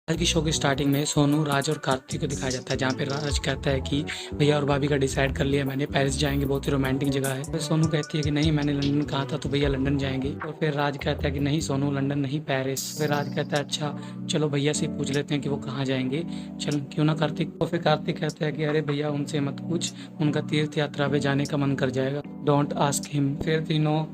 आज की शो की स्टार्टिंग में सोनू, राज और कार्तिक को दिखाया जाता है, जहाँ पे राज कहता है कि भैया और भाभी का डिसाइड कर लिया मैंने, पेरिस जाएंगे, बहुत ही रोमांटिक जगह है। फिर सोनू कहती है कि नहीं, मैंने लंदन कहा था, तो भैया लंदन जाएंगे। और फिर राज कहता है कि नहीं सोनू, लंदन नहीं, पेरिस। फिर राज कहता है अच्छा चलो भैया से पूछ लेते हैं कि वो कहाँ जाएंगे, चल क्यों ना कार्तिक। और फिर कार्तिक कहता है कि अरे भैया उनसे मत पूछ, उनका तीर्थ यात्रा पे जाने का मन कर जाएगा, डोंट आस्क हिम। फिर तीनों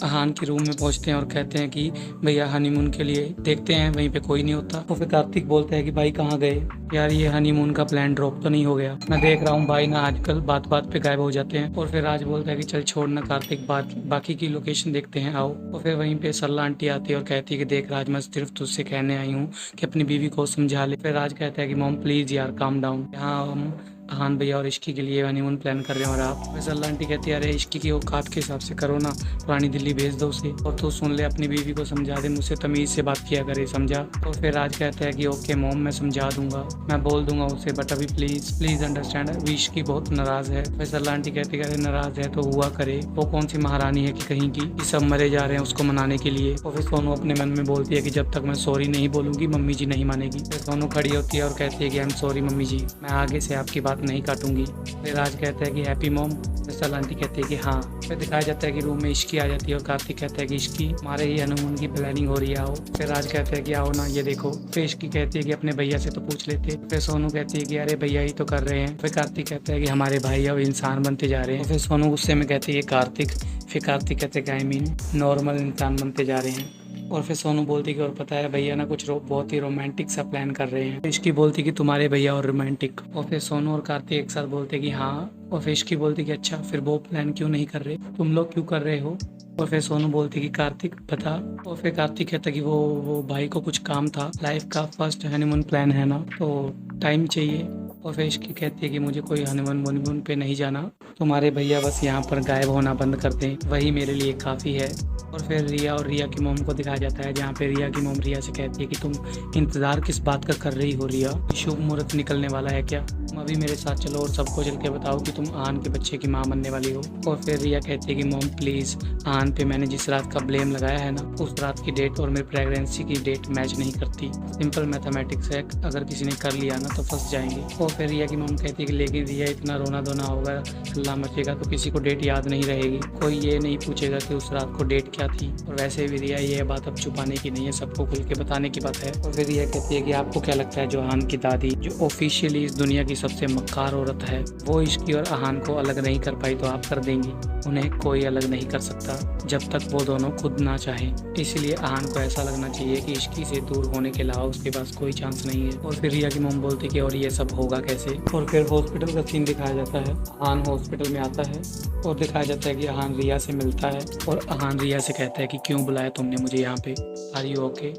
अहान के रूम में पहुंचते हैं और कहते हैं कि भैया हनीमून के लिए देखते हैं, वहीं पे कोई नहीं होता। तो फिर कार्तिक बोलता है कि भाई कहाँ गए यार, ये हनीमून का प्लान ड्रॉप तो नहीं हो गया? मैं देख रहा हूँ भाई ना आजकल बात बात पे गायब हो जाते हैं। और फिर राज बोलता है कि चल छोड़ ना कार्तिक, बाकी की लोकेशन देखते हैं, आओ। और फिर वहीं पे सरला आंटी आती है और कहती है कि देख राज, मैं सिर्फ तुझसे कहने आई हूँ कि अपनी बीवी को समझा ले। फिर राज कहता है कि मॉम प्लीज यार काम डाउन, यहाँ हम अहान भैया और इश्की के लिए हनीमून प्लान कर रहे हैं और आप। सरला आंटी कहती है अरे इश्की की औकात के हिसाब से करो ना, पुरानी दिल्ली भेज दो उसे, और तू सुन ले अपनी बीवी को समझा दे, मुझसे तमीज से बात किया करे, समझा। तो फिर राज कहता है कि ओके मॉम, मैं समझा दूंगा, मैं बोल दूंगा उसे, बट अभी प्लीज प्लीज अंडरस्टैंड, अभी इश्की बहुत नाराज है। फिर सरला आंटी कहती है अरे नाराज है तो हुआ करे, वो कौन सी महारानी है कि कहीं की, कि सब मरे जा रहे हैं उसको मनाने के लिए। और फिर सोनू अपने मन में बोलती है कि जब तक मैं सॉरी नहीं बोलूंगी मम्मी जी नहीं मानेगी। फिर सोनू खड़ी होती है और कहती है कि आई एम सॉरी मम्मी जी, मैं आगे से आपकी बात नहीं काटूंगी। फिर राज कहता है कि हैप्पी मॉम। फिर सरला आंटी कहती है कि हाँ। फिर दिखाया जाता है कि रूम में इश्की आ जाती है और कार्तिक कहता है कि इश्की हमारे ही हनीमून की प्लानिंग हो रही है, आओ। फिर राज कहता है कि आओ ना, ये देखो। फिर इश्की कहती है कि अपने भैया से तो पूछ लेते। फिर सोनू कहती है कि अरे भैया ही तो कर रहे हैं। फिर कार्तिक कहता है कि हमारे भाई अब इंसान बनते जा रहे हैं। फिर सोनू गुस्से में कहती है कार्तिक। फिर कार्तिक कहते हैं कि आई मीन नॉर्मल इंसान बनते जा रहे हैं। और फिर सोनू बोलती कि और पता है भैया ना कुछ बहुत ही रोमांटिक सा प्लान कर रहे हैं। इश्की बोलती कि तुम्हारे भैया और रोमांटिक। और फिर सोनू और कार्तिक एक साथ बोलते कि हाँ। और फिर इश्की बोलती कि अच्छा फिर वो प्लान क्यों नहीं कर रहे, तुम लोग क्यों कर रहे हो? और फिर सोनू बोलती कि कार्तिक बता। और फिर कार्तिक कहता कि वो भाई को कुछ काम था, लाइफ का फर्स्ट हनीमून प्लान है ना, तो टाइम चाहिए। और फिर इश्की कहती है कि मुझे कोई हनीमून वनीमून पे नहीं जाना, तुम्हारे भैया बस यहाँ पर गायब होना बंद कर दें, वही मेरे लिए काफ़ी है। और फिर रिया और रिया की मोम को दिखाया जाता है, जहाँ पे रिया की मोम रिया से कहती है कि तुम इंतज़ार किस बात का कर रही हो रिया, शुभ मुहूर्त निकलने वाला है क्या, तुम अभी मेरे साथ चलो और सबको चल के बताओ कि तुम आहान के बच्चे की माँ बनने वाली हो। और फिर रिया कहती है कि मोम प्लीज़, आहान पे मैंने जिस रात का ब्लेम लगाया है ना, उस रात की डेट और मेरी प्रेगनेंसी की डेट मैच नहीं करती, सिंपल मैथमेटिक्स है, अगर किसी ने कर लिया ना तो फंस जाएंगे। और फिर रिया की मोम कहती है कि लेकिन रिया इतना रोना धोना होगा, हल्ला मचेगा तो किसी को डेट याद नहीं रहेगी, कोई ये नहीं पूछेगा कि उस रात को डेट क्या थी। और वैसे भी रिया ये बात अब छुपाने की नहीं है, सबको खुल के बताने की बात है। और फिर रिया कहती है कि आपको क्या लगता है जो आहान की दादी, जो ऑफिशियली इस दुनिया की सबसे मक्कार औरत है, वो इश्की और आहान को अलग नहीं कर पाई तो आप कर देंगी? उन्हें कोई अलग नहीं कर सकता जब तक वो दोनों खुद ना चाहें, इसलिए आहान को ऐसा लगना चाहिए कि इश्की से दूर होने के अलावा उसके पास कोई चांस नहीं है। और फिर रिया की मोम बोलती कि और ये सब होगा कैसे। और फिर हॉस्पिटल का सीन दिखाया जाता है, आहान हॉस्पिटल में आता है और दिखाया जाता है कि आहान रिया से मिलता है और आहान रिया से कहता है कि क्यों बुलाया तुमने मुझे यहाँ पे, आर यू ओके?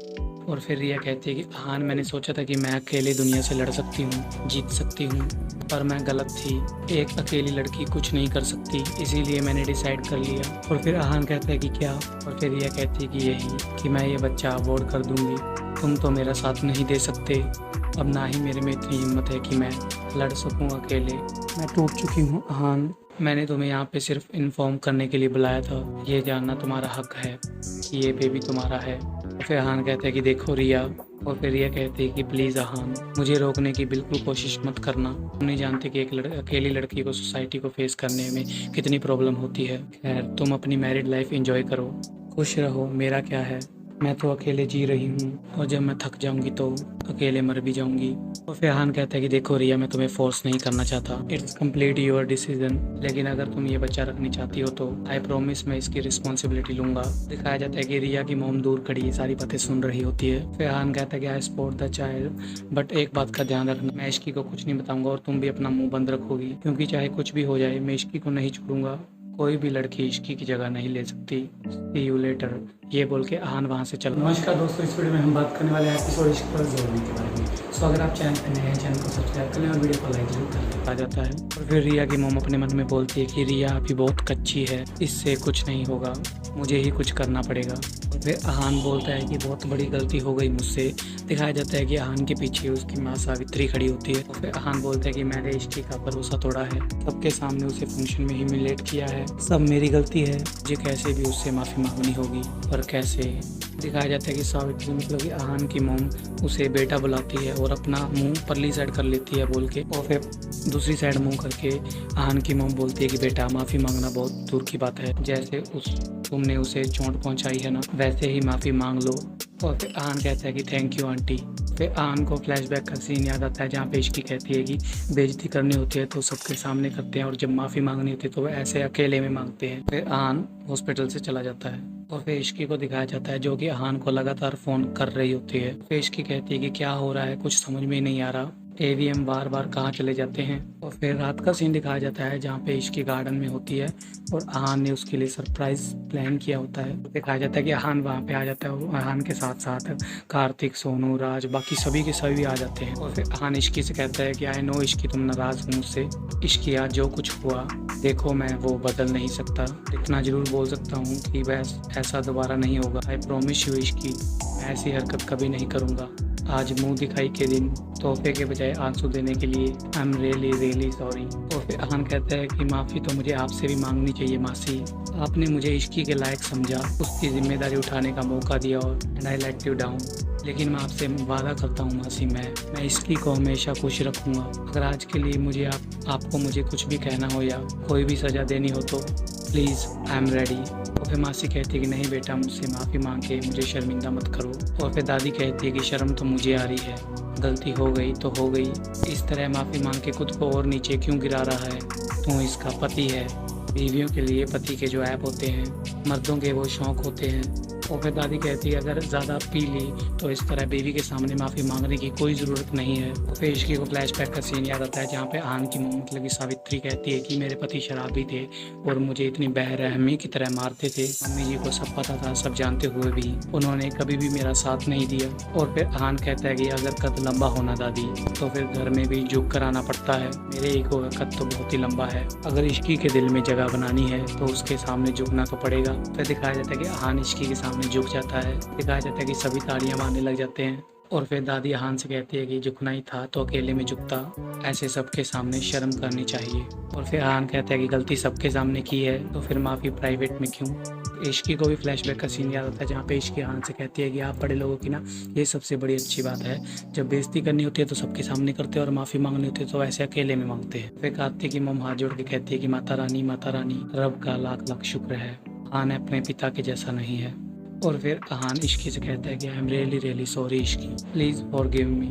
और फिर रिया कहती है कि आहान मैंने सोचा था कि मैं अकेले दुनिया से लड़ सकती हूँ, जीत सकती हूँ, पर मैं गलत थी, एक अकेली लड़की कुछ नहीं कर सकती, इसीलिए मैंने डिसाइड कर लिया। और फिर आहान कहता है कि क्या? और फिर रिया कहती है कि यही कि मैं ये बच्चा अबॉर्ट कर दूंगी, तुम तो मेरा साथ नहीं दे सकते, अब ना ही मेरे में इतनी हिम्मत है कि मैं लड़ सकूं अकेले, मैं टूट चुकी हूं आहान, मैंने तुम्हें यहाँ पे सिर्फ इन्फॉर्म करने के लिए बुलाया था, ये जानना तुम्हारा हक है कि ये बेबी तुम्हारा है। और फिर आहान कहता है कि देखो रिया। और फिर रिया कहती है कि प्लीज़ आहान, मुझे रोकने की बिल्कुल कोशिश मत करना, तुम नहीं जानते कि एक अकेली लड़की को सोसाइटी को फेस करने में कितनी प्रॉब्लम होती है। खैर तुम अपनी मैरिड लाइफ एंजॉय करो, खुश रहो, मेरा क्या है, मैं तो अकेले जी रही हूँ और जब मैं थक जाऊंगी तो अकेले मर भी जाऊंगी। और फिर आहान कहता है कि देखो रिया, मैं तुम्हें फोर्स नहीं करना चाहता, इट्स कम्प्लीट योर डिसीजन, लेकिन अगर तुम ये बच्चा रखनी चाहती हो तो आई प्रॉमिस मैं इसकी रिस्पॉन्सिबिलिटी लूंगा। दिखाया जाता है कि रिया की मोम दूर खड़ी सारी बातें सुन रही होती है। फिर आहान कहता है कि I support the child, but एक बात का ध्यान रखना, मैं इश्की को कुछ नहीं बताऊंगा और तुम भी अपना मुंह बंद रखोगी, क्योंकि चाहे कुछ भी हो जाए मैं इश्की को नहीं छोड़ूंगा, कोई भी लड़की इश्की की जगह नहीं ले सकती, सी यू लेटर। ये बोल के आहान वहाँ से चल। नमस्कार दोस्तों, इस वीडियो में हम बात करने वाले हैं एपिसोड इश्क पर जोड़ने के बारे में। सो अगर आप चैनल पर नए हैं, चैनल को सब्सक्राइब कर लें और वीडियो को लाइक जरूर कर आ जाता है। और फिर रिया की मोम अपने मन में बोलती है कि रिया अभी बहुत कच्ची है, इससे कुछ नहीं होगा, मुझे ही कुछ करना पड़ेगा। और फिर आहान बोलता है कि बहुत बड़ी गलती हो गई मुझसे। दिखाया जाता है कि आहान के पीछे उसकी माँ सावित्री खड़ी होती है। और फिर आहान बोलता है कि मैंने इश्की का भरोसा तोड़ा है, सबके सामने उसे फंक्शन में ह्यूमिलेट किया है, सब मेरी गलती है, मुझे कैसे भी उससे माफ़ी मांगनी होगी, पर कैसे? दिखाया जाता है कि सावित्री मतलब कि आहान की मोम उसे बेटा बुलाती है और अपना मुंह परली साइड कर लेती है बोल के, और फिर दूसरी साइड मुंह करके आहान की मोम बोलती है कि बेटा माफ़ी मांगना बहुत दूर की बात है, जैसे तुमने उसे चोट पहुंचाई है ना, वैसे ही माफ़ी मांग लो। और फिर आहान कहता है कि थैंक यू आंटी। फिर आहान को फ्लैशबैक का सीन याद आता है जहाँ पे इश्की कहती है कि बेइज्जती करनी होती है तो सबके सामने करते हैं और जब माफ़ी मांगनी होती है तो वह ऐसे अकेले में मांगते हैं। फिर आहान हॉस्पिटल से चला जाता है और फिर इश्की को दिखाया जाता है जो कि आहान को लगातार फ़ोन कर रही होती है। फिर इश्की कहती है कि क्या हो रहा है, कुछ समझ में ही नहीं आ रहा, एवीएम बार बार कहाँ चले जाते हैं। और फिर रात का सीन दिखाया जाता है जहाँ पे इश्की गार्डन में होती है और आहान ने उसके लिए सरप्राइज प्लान किया होता है। दिखाया जाता है कि आहान वहाँ पे आ जाता है और आहान के साथ साथ कार्तिक, सोनू, राज, बाकी सभी के सभी आ जाते हैं। और फिर आहान इश्की से कहता है कि आई नो इश्की तुम नाराज़ हो मुझसे, इश्की आज जो कुछ हुआ देखो मैं वो बदल नहीं सकता, इतना ज़रूर बोल सकता हूँ कि बस ऐसा दोबारा नहीं होगा। आई प्रॉमिस यू इश्की, मैं ऐसी हरकत कभी नहीं करूँगा। आज मुंह दिखाई के दिन तोहफे के बजाय आंसू देने के लिए I am really really sorry. और फिर आहान कहता है कि माफ़ी तो मुझे आपसे भी मांगनी चाहिए मासी, आपने मुझे इश्की के लायक समझा, उसकी जिम्मेदारी उठाने का मौका दिया और and I let you down, लेकिन मैं आपसे वादा करता हूँ मासी मैं इश्की को हमेशा खुश रखूँगा। अगर आज के लिए मुझे आपको मुझे कुछ भी कहना हो या कोई भी सज़ा देनी हो तो प्लीज़ आई एम रेडी। और फिर मासी कहती है कि नहीं बेटा मुझसे माफ़ी मांग के मुझे शर्मिंदा मत करो। और फिर दादी कहती है कि शर्म तो मुझे आ रही है, गलती हो गई तो हो गई, इस तरह माफ़ी मांग के खुद को और नीचे क्यों गिरा रहा है, तू इसका पति है। बीवियों के लिए पति के जो ऐप होते हैं, मर्दों के वो शौक़ होते हैं। और फिर दादी कहती है अगर ज़्यादा पी ली तो इस तरह बीवी के सामने माफ़ी मांगने की कोई ज़रूरत नहीं है। और फिर इश्की को फ्लैशबैक का सीन याद आता है जहाँ पे आहान की मोम मतलब कि सावित्री कहती है कि मेरे पति शराबी थे और मुझे इतनी बेरहमी की तरह मारते थे, मम्मी जी को सब पता था, सब जानते हुए भी उन्होंने कभी भी मेरा साथ नहीं दिया। और फिर आहान कहता है कि अगर कद लंबा होना दादी तो फिर घर में भी झुक कर आना पड़ता है, मेरे ईगो का कद तो बहुत ही लंबा है, अगर इश्की के दिल में जगह बनानी है तो उसके सामने झुकना तो पड़ेगा। फिर दिखाया जाता है कि आहान इश्की के सामने झुक जाता है, दिखाया जाता है कि सभी ताड़ियां मारने लग जाते हैं। और फिर दादी आहान से कहती है कि झुकना ही था तो अकेले में झुकता, ऐसे सबके सामने शर्म करनी चाहिए। और फिर आहान कहता है कि गलती सबके सामने की है तो फिर माफ़ी प्राइवेट में क्यों। इश्की को भी फ्लैशबैक का सीन याद आता है जहाँ पे इश्की आहान से कहती है कि आप बड़े लोगों की ना ये सबसे बड़ी अच्छी बात है, जब बेइज्जती करनी होती है तो सबके सामने करते हैं और माफ़ी मांगनी होती है तो ऐसे अकेले में मांगते हैं। फिर कार्तिक की मोम हाथ जोड़ के कहती है कि माता रानी रब का लाख लाख शुक्र है, आहान अपने पिता के जैसा नहीं है। और फिर आहान इश्की से कहता है कि I am really really sorry Ishki, please forgive me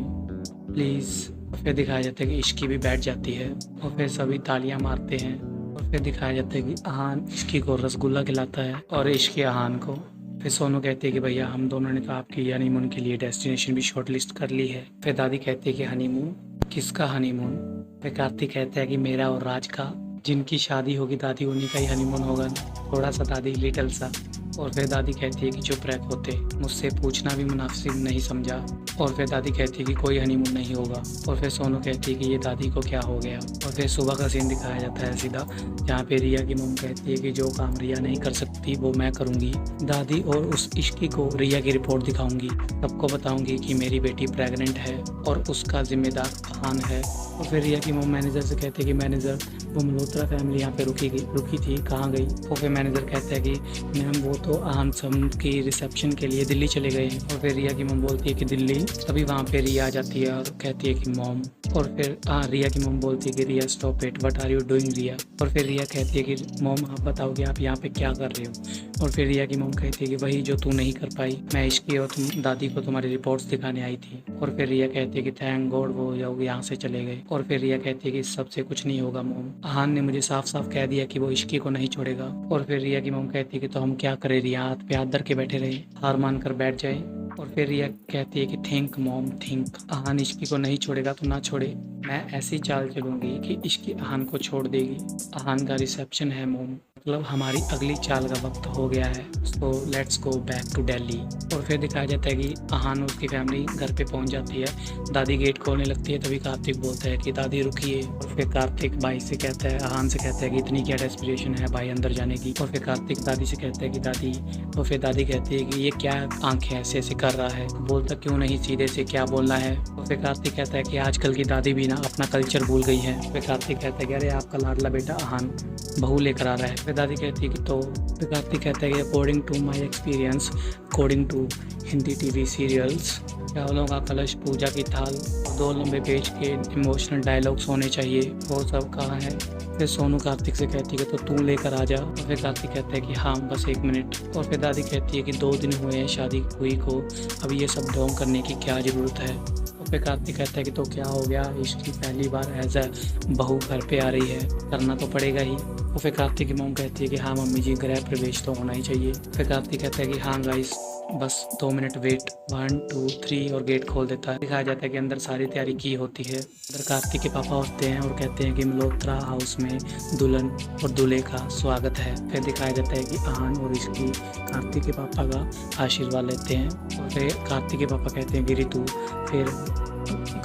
please. फिर दिखाया जाता है कि इश्की भी बैठ जाती है और फिर सभी तालियां मारते हैं। और फिर दिखाया जाता है कि आहान इश्की को रसगुल्ला खिलाता है और इश्की आहान को। फिर सोनू कहती है कि भैया हम दोनों ने तो आपकी हनीमून के लिए डेस्टिनेशन भी शॉर्ट लिस्ट कर ली है। फिर दादी कहती है कि हनीमून, किसका हनीमून। फिर कार्तिक कहता है कि मेरा और राज का, जिनकी शादी होगी दादी उन्हीं का ही हनीमून होगा, थोड़ा सा दादी लिटिल सा। और फिर दादी कहती है कि चुप रह होते, मुझसे पूछना भी मुनासिब नहीं समझा। और फिर दादी कहती है कि कोई हनीमून नहीं होगा। और फिर सोनू कहती है कि ये दादी को क्या हो गया। और फिर सुबह का सीन दिखाया जाता है सीधा जहाँ पे रिया की मम्मी कहती है कि जो काम रिया नहीं कर सकती वो मैं करूँगी दादी, और उस इश्की को रिया की रिपोर्ट दिखाऊंगी, सबको बताऊंगी कि मेरी बेटी प्रेग्नेंट है और उसका जिम्मेदार आहान है। और फिर रिया की मम्मी मैनेजर से कहते हैं कि मैनेजर वो मल्होत्रा फैमिली यहाँ पे रुकी थी, कहाँ गई। और फिर मैनेजर कहता है कि मैम वो तो आहान सम की रिसेप्शन के लिए दिल्ली चले गए हैं। और फिर रिया की मम बोलती है कि दिल्ली, तभी वहाँ पे रिया आ जाती है और कहती है कि मॉम। और फिर रिया की मम बोलती है कि Riya stop it, what are you doing Riya. और फिर रिया कहती है कि मॉम आप बताओगे आप यहाँ पे क्या कर रहे हो। और फिर रिया की मम कहती है कि वही जो तू नहीं कर पाई, मैं इश्की और तुम दादी को तुम्हारी रिपोर्ट्स दिखाने आई थी। और फिर रिया कहती है कि थैंक गॉड वो यहाँ से चले गए। और फिर रिया कहती है कि इस सबसे कुछ नहीं होगा मॉम, आहान ने मुझे साफ साफ कह दिया कि वो इश्की को नहीं छोड़ेगा। और फिर रिया की मम कहती है कि तो हम क्या करें रिया, हाथ पे हाथ धर के बैठे रहे, हार मान कर बैठ जाए। और फिर रिया कहती है कि थिंक मॉम थिंक, आहान इश्की को नहीं छोड़ेगा तो ना छोड़े, मैं ऐसी चाल चलूंगी कि इश्की आहान को छोड़ देगी। आहान का रिसेप्शन है मॉम, मतलब हमारी अगली चाल का वक्त हो गया है, so let's go back to Delhi. और फिर दिखाया जाता है कि आहान और उसकी फैमिली घर पे पहुंच जाती है, दादी गेट खोलने लगती है, तभी कार्तिक बोलता है कि दादी रुकिए। और फिर कार्तिक भाई से कहता है, आहान से कहता है कि इतनी क्या डेस्पिरेशन है भाई अंदर जाने की। और फिर कार्तिक दादी से कहता है कि दादी, और फिर दादी कहती है कि ये क्या आंखें ऐसे ऐसे कर रहा है, बोलता क्यों नहीं सीधे से क्या बोलना है। और फिर कार्तिक कहता है कि आजकल की दादी भी ना अपना कल्चर भूल गई है। फिर कार्तिक कहता है कि अरे आपका लाडला बेटा आहान बहू लेकर आ रहा है। फिर दादी कहती है कि तो फिर कार्तिक कहता है कि according to my experience, according to Hindi TV serials, चावलों का कलश, पूजा की थाल और 2 लंबे पेज के इमोशनल डायलॉग्स होने चाहिए, वो सब कहाँ है। फिर सोनू कार्तिक से कहती है तो तू लेकर आ जा। और फिर कार्तिक कहता है कि हाँ बस 1 मिनट। और फिर दादी कहती है कि 2 दिन हुए हैं शादी हुई को, अब ये सब ढोंग करने की क्या ज़रूरत है। और फिर कार्तिक कहता है कि तो क्या हो गया, इसकी पहली बार एज अ बहू घर पे आ रही है, करना तो पड़ेगा ही। और फिर कार्तिक की मॉम कहती है कि हाँ मम्मी जी, गृह प्रवेश तो होना ही चाहिए। फिर कार्तिक कहता है कि हाँ गाइस बस 2 मिनट वेट, 1 2 3 और गेट खोल देता है। दिखाया जाता है कि अंदर सारी तैयारी की होती है। अंदर कार्तिक के पापा होते हैं और कहते हैं कि मल्होत्रा हाउस में दुल्हन और दूल्हे का स्वागत है। फिर दिखाया जाता है कि आहान और इसकी कार्तिक के पापा का आशीर्वाद लेते हैं। और फिर कार्तिक के पापा कहते हैं कि ऋतु, फिर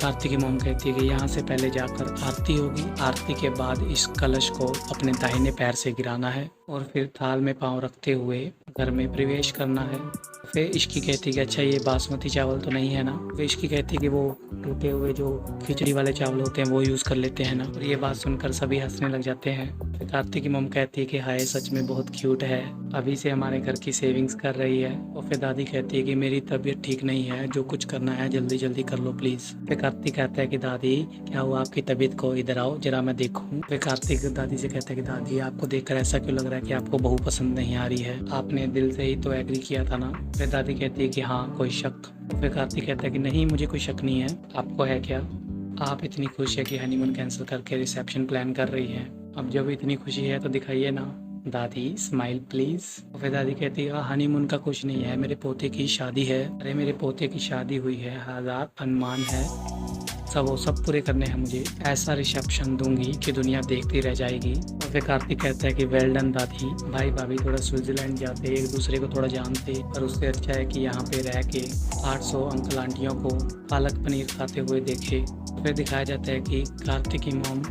कार्तिक की मॉम कहती है कि यहाँ से पहले जाकर आरती होगी, आरती के बाद इस कलश को अपने दाहिने पैर से गिराना है और फिर थाल में पाँव रखते हुए घर में प्रवेश करना है। फिर इसकी कहती है कि अच्छा ये बासमती चावल तो नहीं है ना। फिर इसकी कहती है कि वो टूटे हुए जो खिचड़ी वाले चावल होते हैं वो यूज़ कर लेते हैं ना। और ये बात सुनकर सभी हंसने लग जाते हैं। फिर कार्तिक की मॉम कहती है कि हाय सच में बहुत क्यूट है, अभी से हमारे घर की सेविंग्स कर रही है। और फिर दादी कहती है कि मेरी तबीयत ठीक नहीं है, जो कुछ करना है जल्दी जल्दी कर लो प्लीज़। फिर कार्तिक कहता है कि दादी क्या हुआ आपकी तबीयत को, इधर आओ जरा मैं देखूँ। फिर कार्तिक दादी से कहता है कि दादी आपको देखकर ऐसा क्यों लग रहा है कि आपको बहू पसंद नहीं आ रही है, आपने दिल से ही तो एग्री किया था ना। फिर दादी कहती है कि हाँ कोई शक। फिर कार्तिक कहता है कि नहीं मुझे कोई शक नहीं है, आपको है क्या, आप इतनी खुश है कि हनीमून कैंसिल करके रिसेप्शन प्लान कर रही है, अब जब इतनी खुशी है तो दिखाइए ना दादी, स्माइल प्लीज। फिर दादी कहती है हनीमून का कुछ नहीं है, मेरे पोते की शादी है। अरे मेरे पोते की शादी हुई है, 1000 अनुमान है, वो सब पूरे करने हैं मुझे, ऐसा रिसेप्शन दूंगी कि दुनिया देखती रह जाएगी। और फिर कार्तिक कहता है कि वेल डन दादी, भाई भाभी थोड़ा स्विट्जरलैंड जाते, एक दूसरे को थोड़ा जानते, और उससे अच्छा है कि यहाँ पे रह के 800 अंकल आंटियों को पालक पनीर खाते हुए देखे। फिर दिखाया जाता है कि कार्तिक की मॉम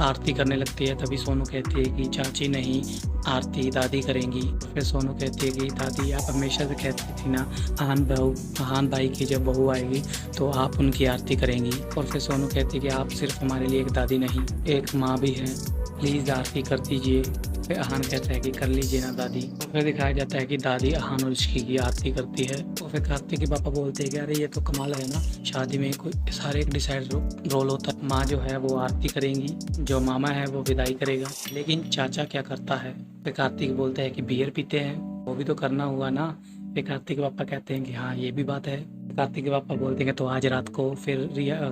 आरती करने लगती है, तभी सोनू कहती है कि चाची नहीं, आरती दादी करेंगी। फिर सोनू कहती है कि दादी आप हमेशा से कहती थी ना आहान भाई की जब बहू आएगी तो आप उनकी आरती करेंगी। और फिर सोनू कहती है कि आप सिर्फ हमारे लिए एक दादी नहीं एक माँ भी हैं, प्लीज़ आरती कर दीजिए। फिर आहान कहता है कि कर लीजिए ना दादी। फिर दिखाया जाता है कि दादी आहान और इसकी की आरती करती है। और फिर कार्तिक के पापा बोलते हैं कि अरे ये तो कमाल है ना, शादी में कोई सारे एक डिसाइड रोल होता है, माँ जो है वो आरती करेंगी, जो मामा है वो विदाई करेगा, लेकिन चाचा क्या करता है। फिर कार्तिक बोलता है कि बियर पीते हैं, वो भी तो करना हुआ ना। फिर कार्तिक के पापा कहते हैं कि हाँ ये भी बात है। कार्तिक के पापा बोलते हैं कि तो आज रात को। फिर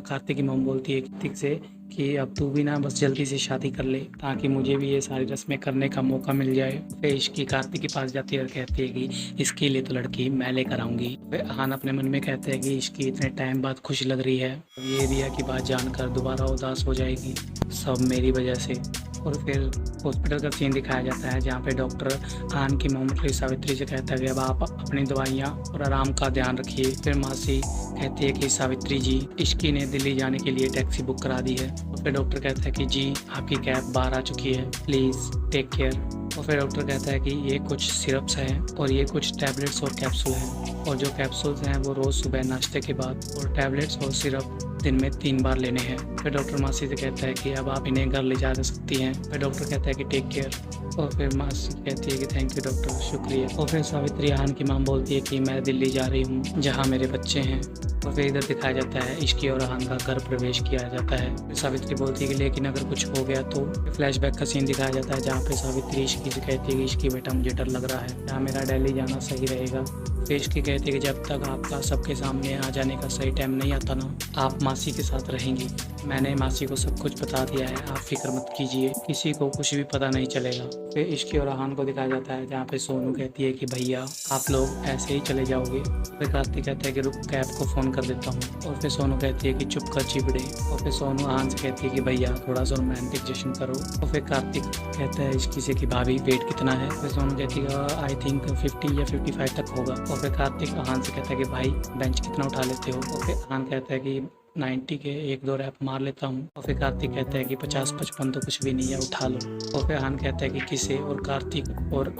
कार्तिक की मॉम बोलती है कार्तिक से कि अब तू भी ना बस जल्दी से शादी कर ले ताकि मुझे भी ये सारी रस्में करने का मौका मिल जाए। फिर इसकी कार्तिक के पास जाती है और कहती है कि इसके लिए तो लड़की मैं लेकर आऊंगी। फिर आहान अपने मन में कहते हैं कि इसकी इतने टाइम बाद खुश लग रही है, ये रिया की बात जानकर दोबारा उदास हो जाएगी, सब मेरी वजह से। और फिर हॉस्पिटल का सीन दिखाया जाता है जहाँ पे डॉक्टर आहान की मॉम सावित्री से कहता है कि अब आप अपनी दवाइयाँ और आराम का ध्यान रखिए। फिर मासी कहती है कि सावित्री जी, इश्की ने दिल्ली जाने के लिए टैक्सी बुक करा दी है। और फिर डॉक्टर कहता है कि जी आपकी कैब बाहर आ चुकी है, प्लीज़ टेक केयर। और फिर डॉक्टर कहता है कि ये कुछ सिरप्स हैं और ये कुछ टैबलेट्स और कैप्सूल हैं, और जो कैप्सूल्स हैं वो रोज़ सुबह नाश्ते के बाद, और टैबलेट्स और सिरप दिन में 3 बार लेने हैं। फिर डॉक्टर मासी से कहता है कि अब आप इन्हें घर ले जा सकती हैं। फिर डॉक्टर कहता है कि टेक केयर। और फिर मासी कहती है कि थैंक यू डॉक्टर, शुक्रिया। और फिर सावित्री आहान की मां बोलती है कि मैं दिल्ली जा रही हूँ जहाँ मेरे बच्चे हैं। और फिर इधर दिखाया जाता है इश्की और आहान का घर प्रवेश किया जाता है। फिर सावित्री बोलती है कि लेकिन अगर कुछ हो गया तो। फ्लैशबैक का सीन दिखाया जाता है जहाँ पे सावित्री इश्की से कहती है कि इश्की बेटा मुझे डर लग रहा है, यहाँ मेरा दिल्ली जाना सही रहेगा। फिर इश्की कहती है कि जब तक आपका सबके सामने आ जाने का सही टाइम नहीं आता ना, आप मासी के साथ रहेंगी। मैंने मासी को सब कुछ बता दिया है, आप फिक्र मत कीजिए, किसी को कुछ भी पता नहीं चलेगा। फिर इश्की और आहान को दिखाया जाता है जहाँ पे सोनू कहती है कि भैया आप लोग ऐसे ही चले जाओगे। फिर कार्तिक कहता है कि रुक कैब को फ़ोन कर देता हूँ। और फिर सोनू कहती है कि चुप कर चिबड़े। और फिर सोनू आहान से कहती है कि भैया थोड़ा सा रोमांटिक जश्न करो। और फिर कार्तिक कहता है इश्की से कि भाभी वेट कितना है। फिर सोनू कहती है आई थिंक 50 या 55 तक होगा। और फिर कार्तिक आहान से कहता है कि भाई बेंच कितना उठा लेते हो। और फिर आहान कहता है कि 90 के 1-2 रैप मार लेता हूँ। और फिर कार्तिक कहता है कि 50-55 तो कुछ भी नहीं है, उठा लो। और फिर अहान कहता है कि किसे, और कार्तिक और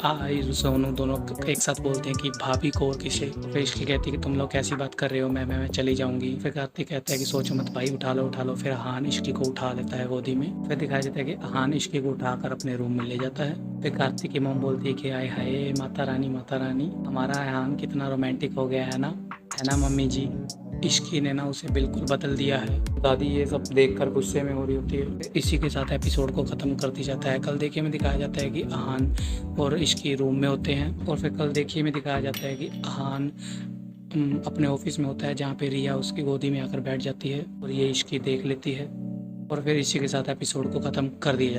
सोनू दोनों एक साथ बोलते हैं कि भाभी को और किसे। फिर इश्की कहती है कि तुम लोग कैसी बात कर रहे हो, मैं चली जाऊंगी। फिर कार्तिक कहता है कि सोचो मत भाई, उठा लो उठा लो। फिर अहान इश्की को उठा लेता है गोदी में। फिर दिखाया जाता है कि अहान इश्की को उठाकर अपने रूम में ले जाता है। फिर कार्तिक की मॉम बोलती है कि आय हाय माता रानी, हमारा अहान कितना रोमांटिक हो गया है ना मम्मी जी। इश्की ने ना उसे बिल्कुल बदल दिया है। दादी ये सब देखकर गुस्से में हो रही होती है। इसी के साथ एपिसोड को ख़त्म कर दिया जाता है। कल देखिए में दिखाया जाता है कि अहान और इश्की रूम में होते हैं। और फिर कल देखिए में दिखाया जाता है कि अहान अपने ऑफिस में होता है, जहाँ पे रिया उसकी गोदी में आकर बैठ जाती है और ये इश्की देख लेती है। और फिर इसी के साथ एपिसोड को ख़त्म कर दिया जाता है।